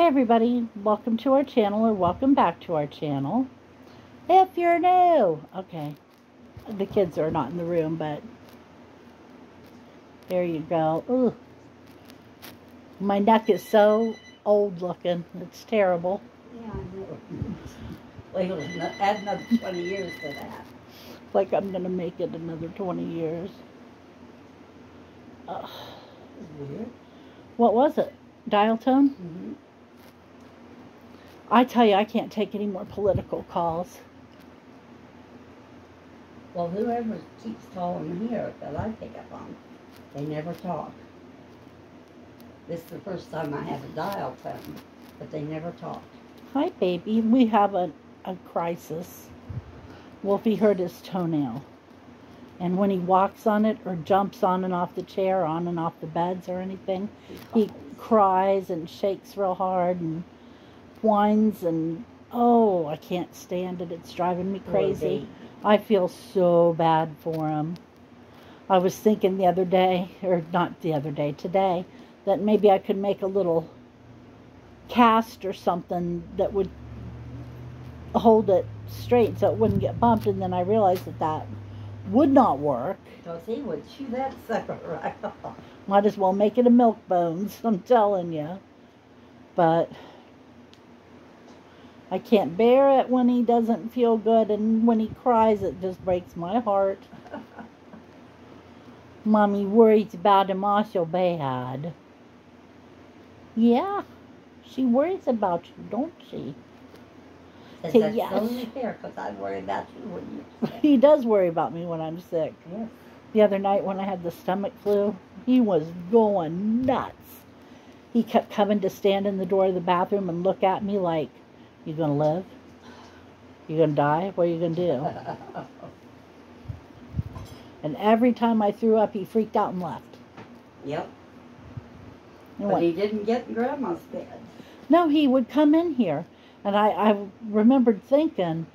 Hey everybody, welcome to our channel or welcome back to our channel. If you're new, okay, the kids are not in the room, but there you go. Ooh, my neck is so old looking, it's terrible. Yeah, I know. Well, add another 20 years to that. Like I'm gonna make it another 20 years. That's weird. What was it? Dial tone? Mm-hmm. I tell you, I can't take any more political calls. Well, whoever keeps calling here that I pick up on, they never talk. This is the first time I have a dial tone, but they never talk. Hi baby, we have a crisis. Wolfie hurt his toenail. And when he walks on it or jumps on and off the chair, on and off the beds or anything, he cries and shakes real hard and whines and, oh, I can't stand it. It's driving me crazy. I feel so bad for him. I was thinking the other day, or not the other day, today, that maybe I could make a little cast or something that would hold it straight so it wouldn't get bumped, and then I realized that would not work. Because he would chew that sucker right off. Might as well make it a milk bones, I'm telling you. But I can't bear it when he doesn't feel good, and when he cries, it just breaks my heart. Mommy worries about him also bad. Yeah, she worries about you, don't she? That's Yes. only fair, because I worry about you when you're sick. He does worry about me when I'm sick. Yes. The other night when I had the stomach flu, he was going nuts. He kept coming to stand in the door of the bathroom and look at me like, you gonna live? You gonna die? What are you gonna do? And every time I threw up, he freaked out and left. Yep. And But he didn't get in Grandma's bed. No, he would come in here. And I remembered thinking,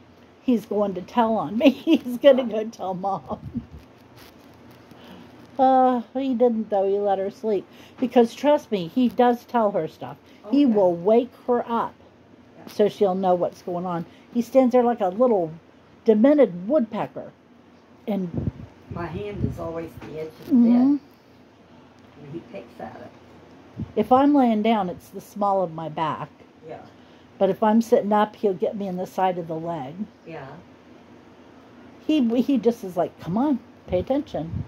he's going to tell on me. He's going to go tell Mom. He didn't, though. He let her sleep. Because, trust me, he does tell her stuff. Okay. He will wake her up so she'll know what's going on. He stands there like a little demented woodpecker. And my hand is always the edge of the bed. And he picks at it. If I'm laying down, it's the small of my back. Yeah. But if I'm sitting up, he'll get me in the side of the leg. Yeah. He just is like, come on, pay attention.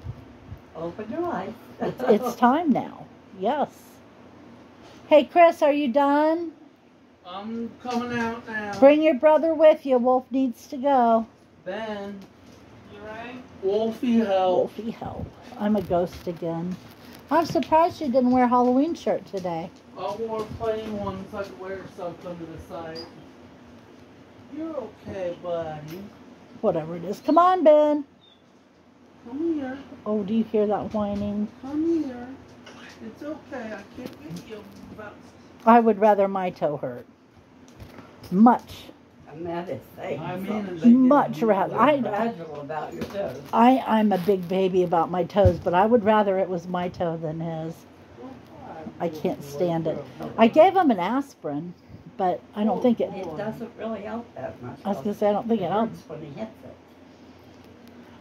Open your eyes. It's time now. Yes. Hey, Chris, are you done? I'm coming out now. Bring your brother with you. Wolf needs to go. Ben, you right? Wolfie, help. Wolfie, help. I'm a ghost again. I'm surprised you didn't wear a Halloween shirt today. I wore a plain one so I could wear something to the side. You're okay, buddy. Whatever it is. Come on, Ben. Come here. Oh, do you hear that whining? Come here. It's okay. I can't get you. I would rather my toe hurt. Much. I'm mad at saying I something. mean, Much rather. You're fragile about your toes. I'm a big baby about my toes, but I would rather it was my toe than his. I can't stand it. I gave him an aspirin, but I don't think it... It doesn't really help that much. I was going to say, I don't think it helps. When he hits it.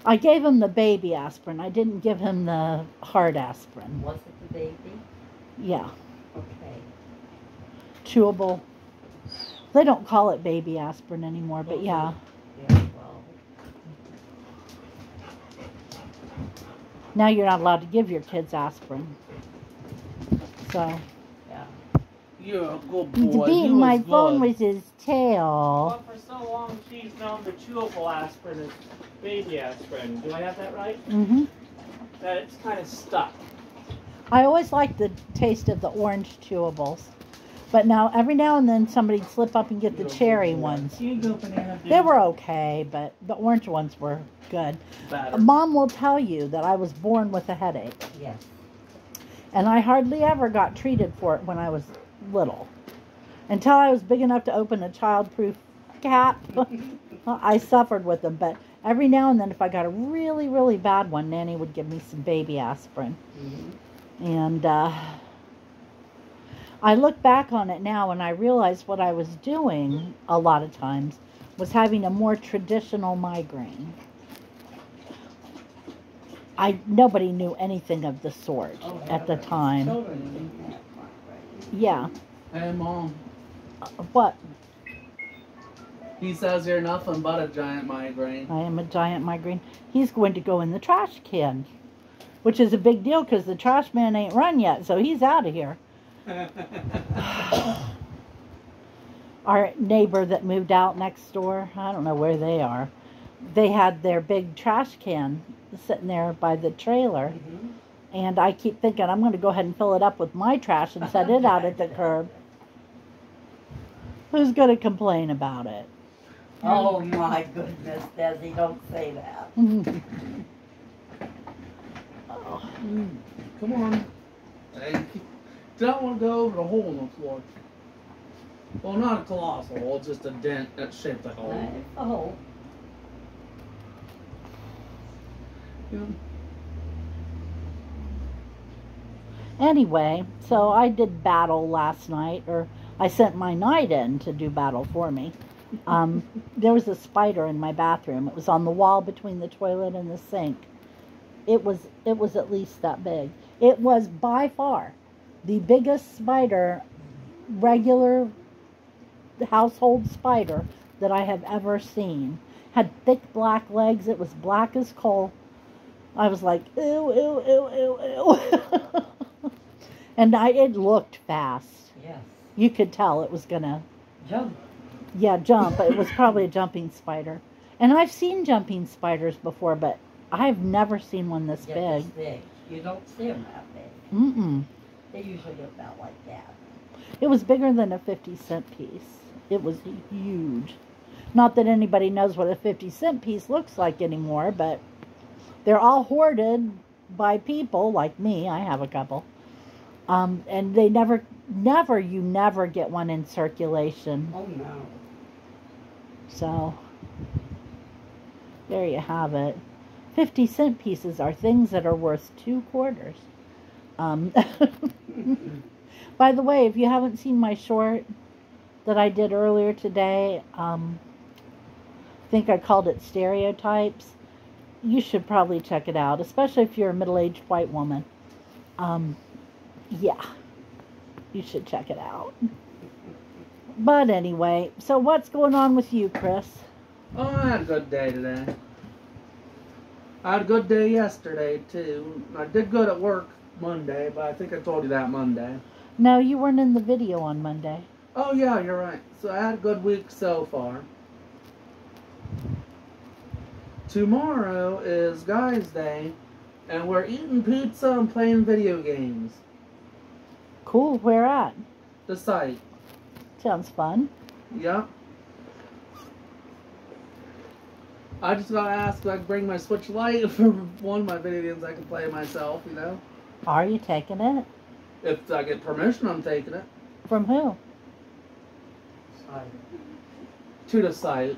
I gave him the baby aspirin. I didn't give him the hard aspirin. Was it the baby? Yeah. Okay. Chewable. They don't call it baby aspirin anymore, but yeah. Yeah, well. Now you're not allowed to give your kids aspirin. So... Yeah. You're a good He's boy. beating my phone good. with his tail. Well, for so long, she's known the chewable aspirin as baby aspirin. Do I have that right? Mm-hmm. That it's kind of stuck. I always like the taste of the orange chewables. But now, every now and then, somebody'd slip up and get the cherry ones. You go, banana. They were okay, but the orange ones were good. Better. Mom will tell you that I was born with a headache. Yes. And I hardly ever got treated for it when I was little. Until I was big enough to open a child-proof cap. I suffered with them, but every now and then, if I got a really, really bad one, Nanny would give me some baby aspirin. Mm-hmm. And I look back on it now and I realize what I was doing a lot of times was having a more traditional migraine. Nobody knew anything of the sort at the time. Children didn't have migraine. Yeah. Hey, Mom. What? He says you're nothing but a giant migraine. I am a giant migraine. He's going to go in the trash can, which is a big deal because the trash man ain't run yet, so he's out of here. Our neighbor that moved out next door, I don't know where they are, they had their big trash can sitting there by the trailer. Mhm. And I keep thinking I'm going to go ahead and fill it up with my trash and set it out at the curb. Who's going to complain about it? Oh my goodness, Desi, don't say that. Oh. Come on. Hey, don't want to go over the hole in the floor. Well, not a colossal hole, just a dent that's shaped like a hole. Oh, Yeah. Anyway, so I did battle last night, or I sent my night in to do battle for me. There was a spider in my bathroom. It was on the wall between the toilet and the sink. It was at least that big. It was by far the biggest spider, regular household spider that I have ever seen. Had thick black legs. It was black as coal. I was like, ew, ew, ew, ew, ew. And it looked fast. yes. You could tell it was gonna, Jump. yeah, jump. It was probably a jumping spider. And I've seen jumping spiders before, but I've never seen one this Yeah, big. this big. You don't see them that big. Mm-mm. They usually get about like that. It was bigger than a 50-cent piece. It was huge. Not that anybody knows what a 50-cent piece looks like anymore, but they're all hoarded by people like me. I have a couple. And they never get one in circulation. Oh no. So, there you have it. 50-cent pieces are things that are worth 2 quarters. By the way, if you haven't seen my short that I did earlier today, I think I called it Stereotypes. You should probably check it out, especially if you're a middle-aged white woman. Yeah, you should check it out. But anyway, so what's going on with you, Chris? Oh, I had a good day today. I had a good day yesterday, too. I did good at work Monday, but I think I told you that Monday. No, you weren't in the video on Monday. Oh, yeah, you're right. So I had a good week so far. Tomorrow is Guys' Day, and we're eating pizza and playing video games. Cool, where at? The site. Sounds fun. Yep. I just got asked if I could bring my Switch Lite for one of my video games I can play myself, you know? Are you taking it? If I get permission, I'm taking it. From who? Sorry. To the site.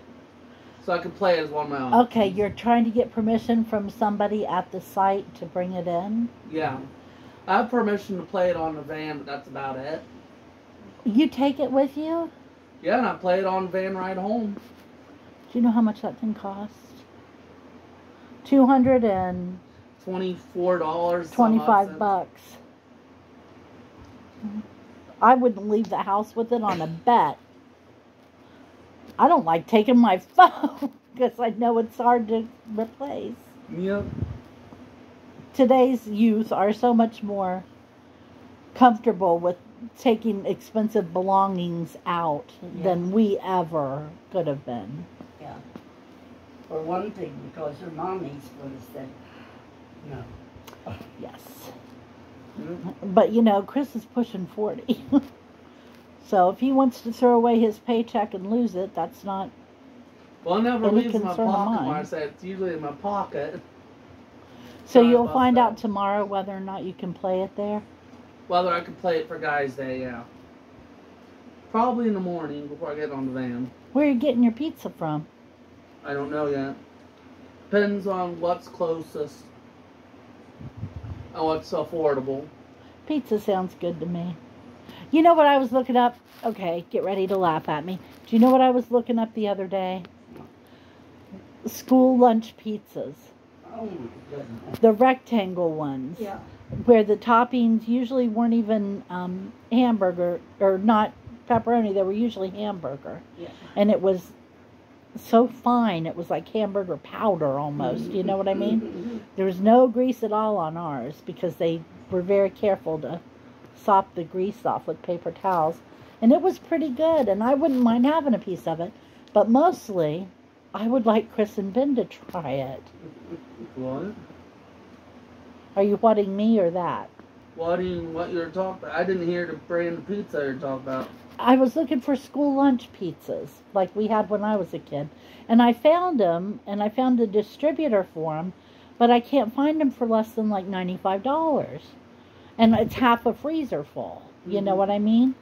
So I can play it as one of my own. Okay, you're trying to get permission from somebody at the site to bring it in? Yeah. I have permission to play it on the van, but that's about it. You take it with you? Yeah, and I play it on the van ride home. Do you know how much that thing costs? $225. Bucks. I wouldn't leave the house with it on a bet. I don't like taking my phone because I know it's hard to replace. Yep. Today's youth are so much more comfortable with taking expensive belongings out than we ever could have been. Yeah. For one thing, because your mommy's would have said no. Yes. Yep. But, you know, Chris is pushing 40. So if he wants to throw away his paycheck and lose it, that's not... Well, it never Any leaves my concern of pocket mine. when I say it's usually in my pocket. So Sorry you'll about find that. out tomorrow whether or not you can play it there? Whether I can play it for Guys' Day, yeah. Probably in the morning before I get on the van. Where are you getting your pizza from? I don't know yet. Depends on what's closest and what's affordable. Pizza sounds good to me. You know what I was looking up? Okay, get ready to laugh at me. Do you know what I was looking up the other day? School lunch pizzas. Oh my goodness. The rectangle ones. Yeah. Where the toppings usually weren't even hamburger, or not pepperoni, they were usually hamburger. Yeah. And it was so fine, it was like hamburger powder almost, you know what I mean? There was no grease at all on ours because they were very careful to sop the grease off with paper towels. And it was pretty good, and I wouldn't mind having a piece of it. But mostly, I would like Chris and Ben to try it. What? Are you wanting me or that? What you're talking about? I didn't hear the brand of pizza you're talking about. I was looking for school lunch pizzas, like we had when I was a kid. And I found them, and I found a distributor for them, but I can't find them for less than like $95. And it's half a freezer full. You know what I mean?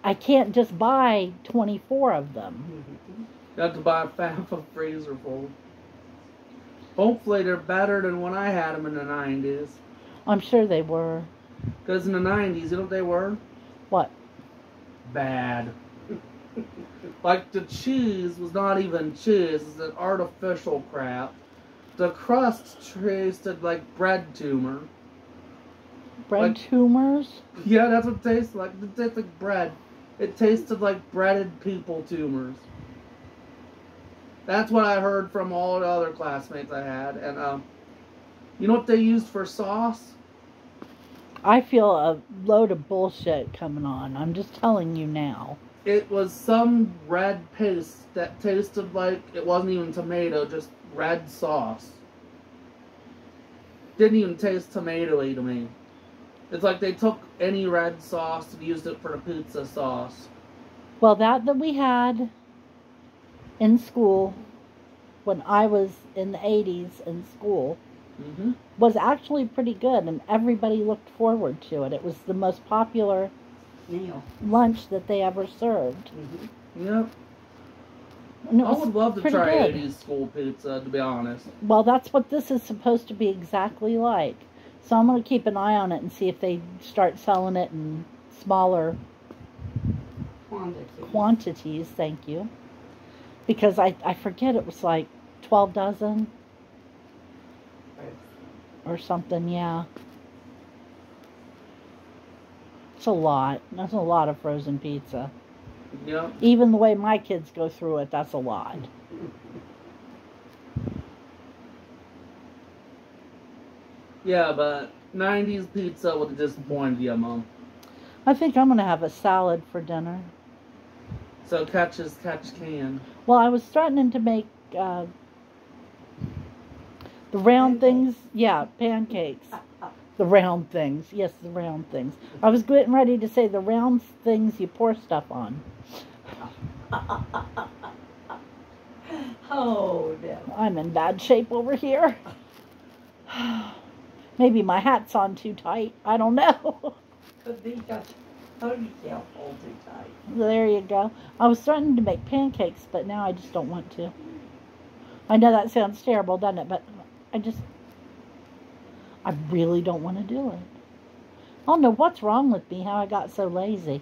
I can't just buy 24 of them. You have to buy half a freezer full. Hopefully they're better than when I had them in the 90s. I'm sure they were. Because in the 90s, you know what they were? What? Bad. Like the cheese was not even cheese, it's an artificial crap. The crust tasted like bread tumor. Bread Like- tumors? Yeah, that's what it tastes like. It tastes like bread. It tasted like breaded people tumors. That's what I heard from all the other classmates I had. And you know what they used for sauce? I feel a load of bullshit coming on. I'm just telling you now. It was some red paste that tasted like it wasn't even tomato, just red sauce. Didn't even taste tomatoey to me. It's like they took any red sauce and used it for the pizza sauce. Well, that we had in school when I was in the 80s in school Mm-hmm. was actually pretty good, and everybody looked forward to it. It was the most popular Meal. lunch that they ever served. Yep. And it I was would love to pretty try good. 80s school pizza, to be honest. Well, that's what this is supposed to be exactly like. So I'm going to keep an eye on it and see if they start selling it in smaller quantities. Thank you. Because I forget, it was like 12 dozen or something, yeah. It's a lot. That's a lot of frozen pizza. Yep. Even the way my kids go through it, that's a lot. Yeah, but 90s pizza would have disappointed you, Mom. I think I'm going to have a salad for dinner. So catch as catch can. Well, I was threatening to make the round things. Yeah, pancakes. The round things. Yes, the round things. I was getting ready to say the round things you pour stuff on. Oh, no. I'm in bad shape over here. Maybe my hat's on too tight. I don't know. Could be just ponytail pulled too tight. There you go. I was threatening to make pancakes, but now I just don't want to. I know that sounds terrible, doesn't it? But I really don't want to do it. I don't know what's wrong with me, how I got so lazy.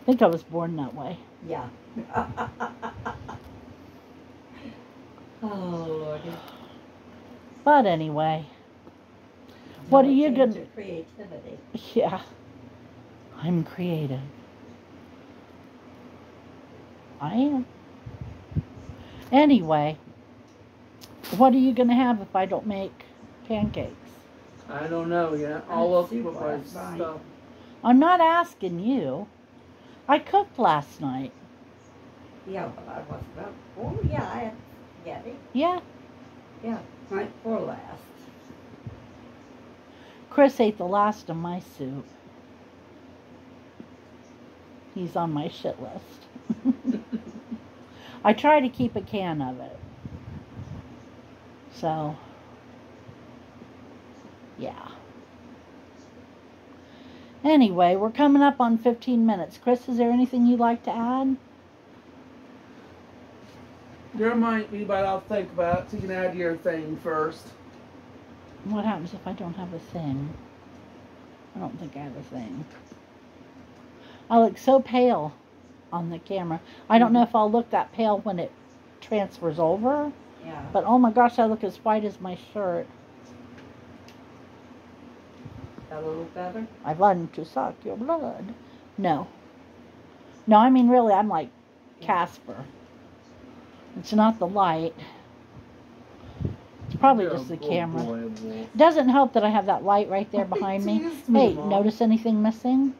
I think I was born that way. Yeah. Oh, Lordy. But anyway, what are you Change gonna... your creativity. Yeah, I'm creative. I am. Anyway, what are you going to have if I don't make pancakes? I don't know yet. I'll look Soup for my last night. stuff. I'm not asking you. I cooked last night. Yeah, but I was about. Oh, yeah, I had spaghetti. Yeah, Yeah, night before last. Chris ate the last of my soup. He's on my shit list. I try to keep a can of it. So, yeah. Anyway, we're coming up on 15 minutes. Chris, is there anything you'd like to add? There might be, but I'll think about it. So you can add your thing first. What happens if I don't have a thing? I don't think I have a thing. I look so pale on the camera. I don't know if I'll look that pale when it transfers over, Yeah. but oh my gosh, I look as white as my shirt. Got a little better? I want to suck your blood. No. No, I mean really, I'm like Casper. It's not the light. It's probably You're a just the good camera. boy, Wolf. Doesn't help that I have that light right there behind me. Excuse me, Hey, Mom. notice anything missing?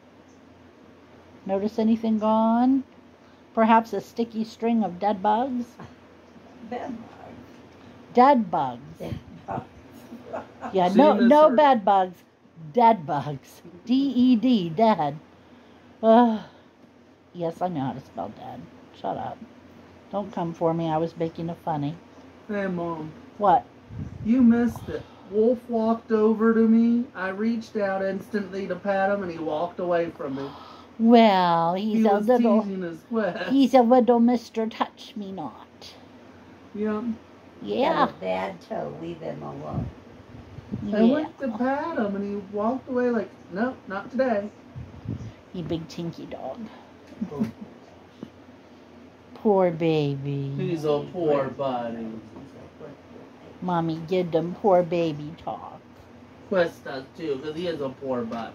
Notice anything gone? Perhaps a sticky string of dead bugs? Bed Dead bugs. bugs. Yeah, See, no Mister- bed bugs. Dead bugs. D-E-D, dead. Ugh. Yes, I know how to spell dead. Shut up. Don't come for me. I was making a funny. Hey, Mom. What? You missed it. Wolf walked over to me. I reached out instantly to pat him, and he walked away from me. Well, He he's a was little... teasing his quest. He's a little Mr. Touch Me Not. Yep. Yeah. Got a bad toe. Leave him alone. I Yeah. went to pat him, and he walked away like, nope, not today. You big tinky dog. Poor baby. He's a poor buddy. Mommy, give them poor baby talk. Quest does too, because he is a poor buddy.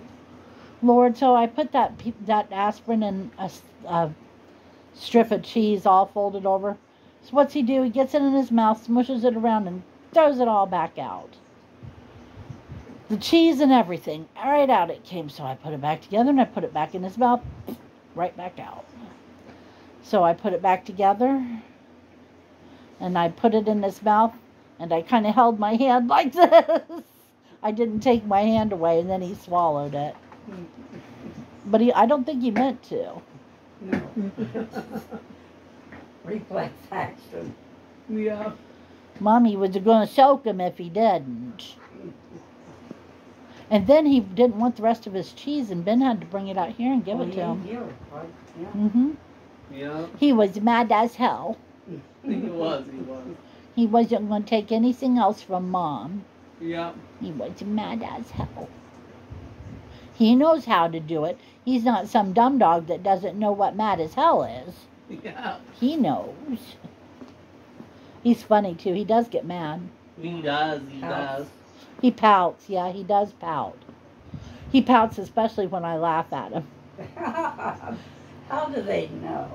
Lord, so I put that aspirin in a strip of cheese all folded over. So what's he do? He gets it in his mouth, smushes it around, and throws it all back out. The cheese and everything. Right out it came. So I put it back together, and I put it back in his mouth. Right back out. So I put it back together, and I put it in his mouth, and I kind of held my hand like this. I didn't take my hand away, and then he swallowed it. But I don't think he meant to. No. Reflex action. Yeah. Mommy was going to choke him if he didn't. And then he didn't want the rest of his cheese, and Ben had to bring it out here and give it to him. Here, right? Yeah. Mm-hmm. Yeah. He was mad as hell. He was. He wasn't going to take anything else from Mom. Yeah. He was mad as hell. He knows how to do it. He's not some dumb dog that doesn't know what mad as hell is. Yeah. He knows. He's funny, too. He does get mad. He does. He does. He pouts. Yeah, he does pout. He pouts especially when I laugh at him. How do they know?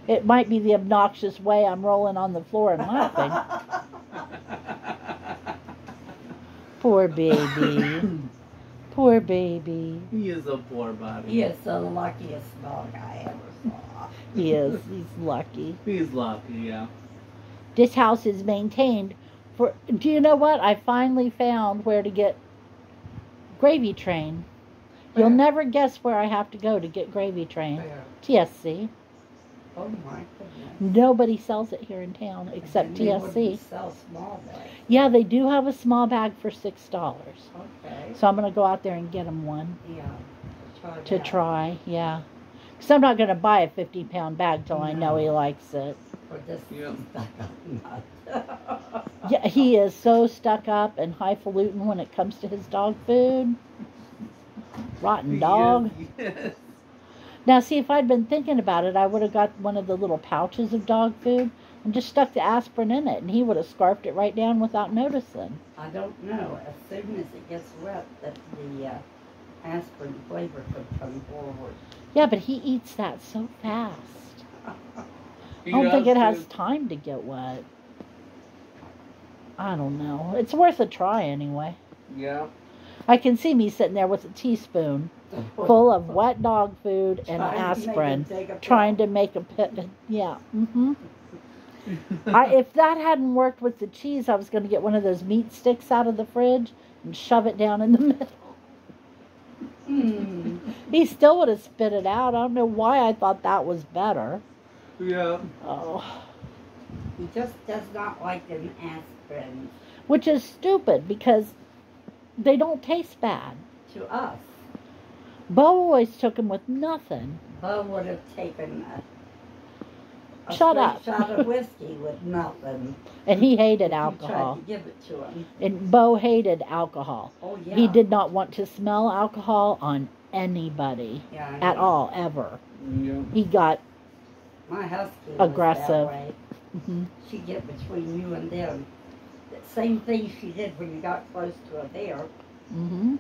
It might be the obnoxious way I'm rolling on the floor and laughing. Poor baby. Poor baby. He is a poor buddy. He is the luckiest dog I ever saw. He is. He's lucky. He's lucky, yeah. This house is maintained for... Do you know what? I finally found where to get Gravy Train. You'll Where? never guess where I have to go to get Gravy Train. Where? TSC. Oh my goodness. Nobody sells it here in town except And they TSC. wouldn't sell small bags. Yeah, they do have a small bag for $6. Okay. So I'm going to go out there and get him one Yeah. Try to that. try. Yeah. Because I'm not going to buy a 50-pound bag till I know he likes it. For this Yeah. stuck-up nut. Yeah, he is so stuck up and highfalutin when it comes to his dog food. Rotten dog. Yes. Now, see, if I'd been thinking about it, I would have got one of the little pouches of dog food and just stuck the aspirin in it, and he would have scarfed it right down without noticing. I don't know. As soon as it gets wet, that the aspirin flavor could come forward. Yeah, but he eats that so fast. He I don't think does it has too. time to get wet. I don't know. It's worth a try anyway. Yeah. I can see me sitting there with a teaspoon full of wet dog food and Trying to make aspirin, it take a trying pill. to make a pit. Yeah. Mm-hmm. If that hadn't worked with the cheese, I was going to get one of those meat sticks out of the fridge and shove it down in the middle. Hmm. He still would have spit it out. I don't know why I thought that was better. Yeah. Oh. He just does not like them aspirin Which is stupid because they don't taste bad. to us. Bo always took them with nothing. Bo would have taken a Shut straight up. shot of whiskey with nothing. And he hated If you alcohol. tried to give it to him. And Bo hated alcohol. Oh yeah. He did not want to smell alcohol on anybody Yeah, I at know. all, ever. Yeah. He got, My husky Aggressive. was that way. mhm. She'd get between you and them. The same thing she did when you got close to a bear. Mhm.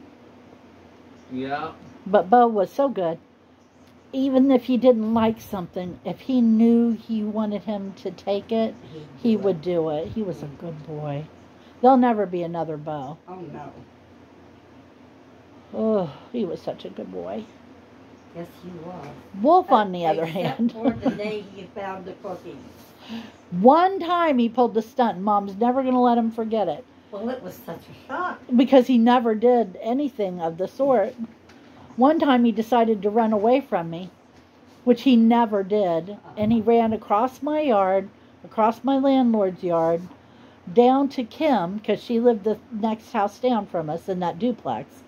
Yeah. But Bo was so good. Even if he didn't like something, if he knew he wanted him to take it, he would do it. He was a good boy. There'll never be another Bo. Oh no. Oh, he was such a good boy. Yes, he was. Wolf, on the other Except hand, for the day he found the cookies. one time he pulled the stunt. And Mom's never going to let him forget it Well, it was such a shock. because he never did anything of the sort. One time he decided to run away from me, which he never did, and he ran across my yard, across my landlord's yard, down to Kim, because she lived the next house down from us in that duplex.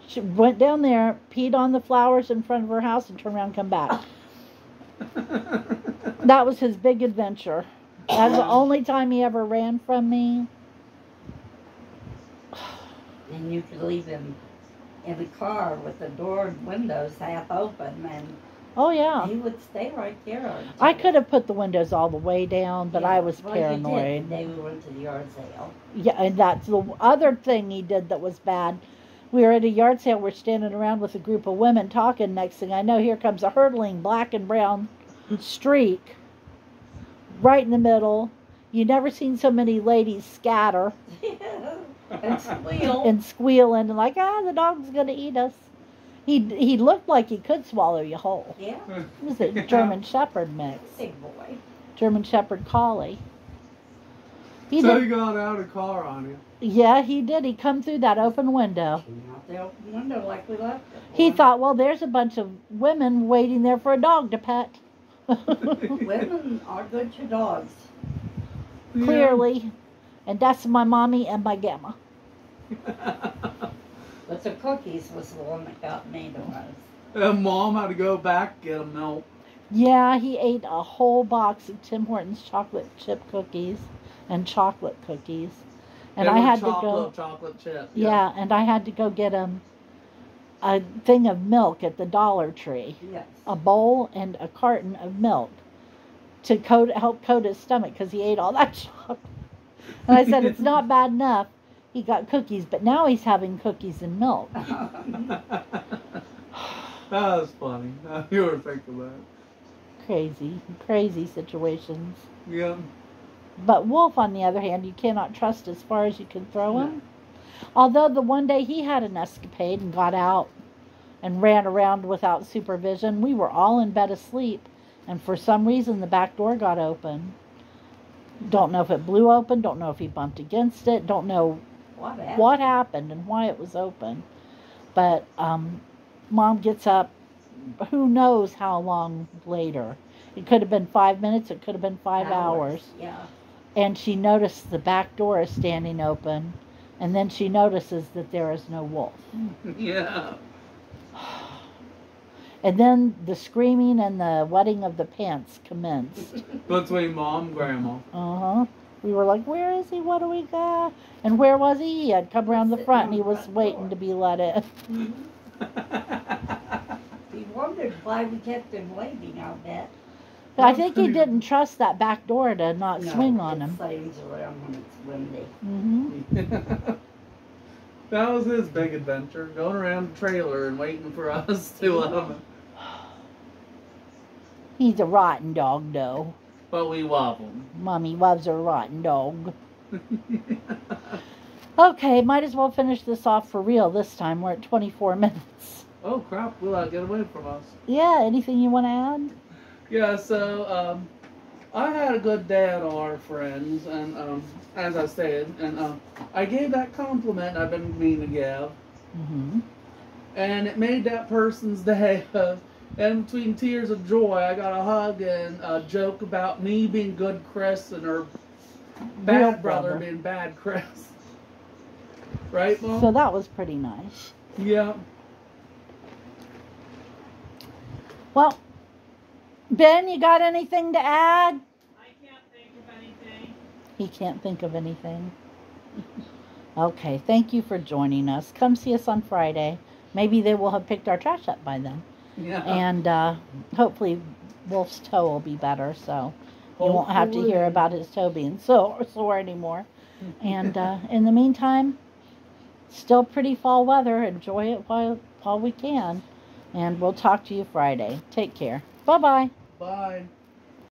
She went down there, peed on the flowers in front of her house, and turned around and come back. That was his big adventure. That's the only time he ever ran from me. And you could leave him in the car with the door and windows half open, and Oh, yeah. he would stay right there. I could have put the windows all the way down, but I was Well, you did paranoid. the day we went to the yard sale. Yeah, and that's the other thing he did that was bad. We were at a yard sale. We're standing around with a group of women talking. Next thing I know, here comes a hurtling black and brown streak right in the middle. You never seen so many ladies scatter And squeal. and squealing and like, the dog's gonna eat us. He looked like he could swallow you whole. Yeah, It was a German Shepherd mix, big boy. German Shepherd Collie. He So did, he got out of car on you. yeah, he did. He come through that open window. Came out the open window like we left it. He for. thought, well, there's a bunch of women waiting there for a dog to pet. Women are good to dogs. Clearly. And that's my mommy and my gamma. But the cookies was the one that got me the most. And Mom had to go back get him milk. Yeah, he ate a whole box of Tim Hortons chocolate chip cookies and chocolate cookies. And They I were had to go. chocolate chip. Yeah, and I had to go get him a thing of milk at the Dollar Tree. Yes. A bowl and a carton of milk to help coat his stomach because he ate all that chocolate. And I said, it's not bad enough. He got cookies, but now he's having cookies and milk. That was funny. You were thinking that. Crazy situations. Yeah. But Wolf, on the other hand, you cannot trust as far as you can throw him. Although the one day he had an escapade and got out and ran around without supervision, we were all in bed asleep, and for some reason the back door got open. Don't know if it blew open, don't know if he bumped against it, don't know what happened and why it was open. But Mom gets up, who knows how long later. It could have been 5 minutes, it could have been 5 hours. Yeah. And she noticed the back door is standing open, and then she notices that there is no wolf. Yeah. And then the screaming and the wetting of the pants commenced. Between Mom and Grandma. Uh-huh. We were like, where is he? What do we got? And where was he? He had come around the front and he was waiting to be let in. He wondered why we kept him waiting, I'll bet. But I think he didn't trust that back door to not swing on him. It slams around when it's windy. Mm-hmm. That was his big adventure, going around the trailer and waiting for us to let him. He's a rotten dog, though. But we love him. Mommy loves a rotten dog. Okay, might as well finish this off for real this time. We're at 24 minutes. Oh crap, will that get away from us? Yeah, anything you want to add? Yeah, so, I had a good day at all our friends, and, as I said, and, I gave that compliment I've been meaning to give, Mm-hmm. and it made that person's day, and between tears of joy, I got a hug and a joke about me being good Chris and her bad Real brother brother. being bad Chris. Right, Mom? So that was pretty nice. Yeah. Well, Ben, you got anything to add? I can't think of anything. He can't think of anything. Okay, thank you for joining us. Come see us on Friday. maybe they will have picked our trash up by then. Yeah. And hopefully Wolf's toe will be better, so you won't have to hear Hopefully. about his toe being sore anymore. And in the meantime, still pretty fall weather. Enjoy it while we can. And we'll talk to you Friday. Take care. Bye-bye. Bye.